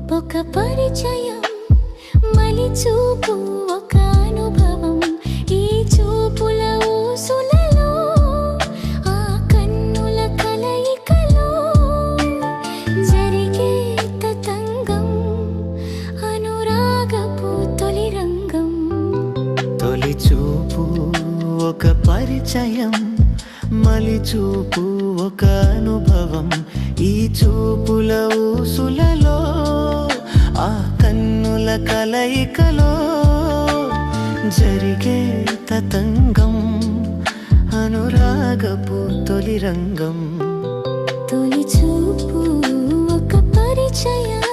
ఒక పరిచయం మలిచూపు ఒక అనుభవం ఈ చూపుల ఊసులలో ఆ కన్నుల కలయికలో జరిగే తతంగం అనురాగపు తొలి రంగం తొలి చూపు ఒక పరిచయం మలిచూపు ఒక అనుభవం ఈ చూపుల ఊసులలో ఆ కన్నుల కలయికలో జరిగే తతంగం అనురాగపు తొలి రంగం తొలి చూపు ఒక పరిచయం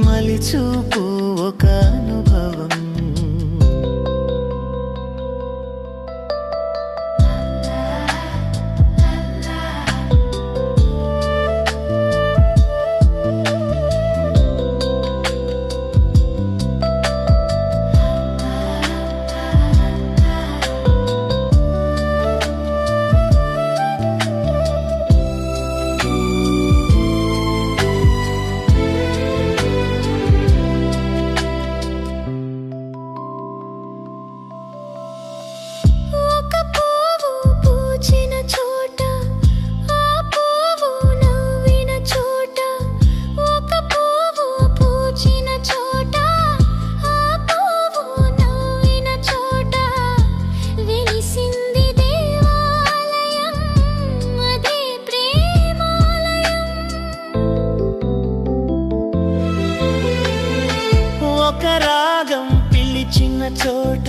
మలిచూపు ఒక అనుభవం ఒక రాగం పిలిచిన చోట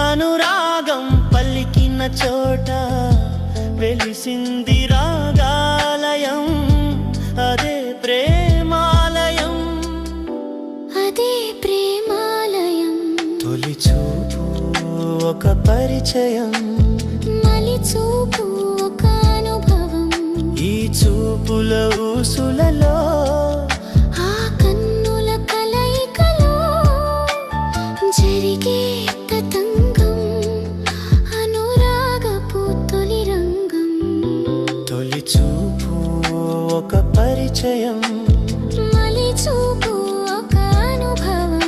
అనురాగం పలికిన చోట వెలిసింది రాగాలయం అదే ప్రేమాలయం అదే ప్రేమాలయం తొలి చూపు ఒక పరిచయం మలిచూపు ఒక అనుభవం ఈ చూపుల ఊసులలో జరిగే తతంగం అనురాగపు తొలి రంగం తొలి చూపు ఒక పరిచయం మలిచూపు ఒక అనుభవం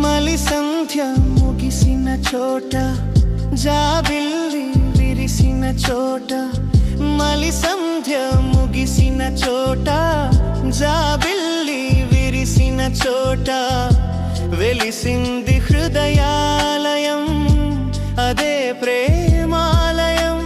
మలి సంధ్య ముగిసిన చోట జాబిల్లి విరిసిన చోట మలి సంధ్య ముగిసిన చోట జాబిల్లి విరిసిన చోట వెలిసింది హృదయాలయం అదే ప్రేమాలయం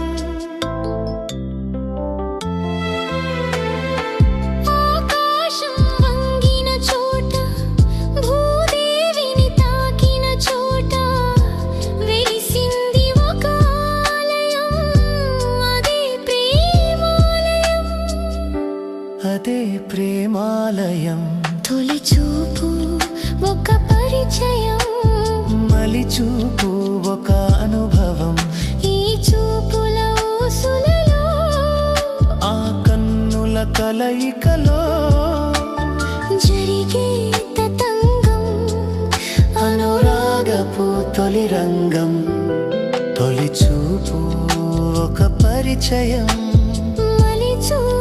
అదే ప్రేమాలయం తొలి చూపు ఒక పరిచయం మలిచూపు ఒక అనుభవం ఈ చూపుల ఊసులలో ఆ కన్నుల కలయికలో జరిగే తతంగం అనురాగపు తొలి రంగం తొలి చూపు ఒక పరిచయం మలిచూపు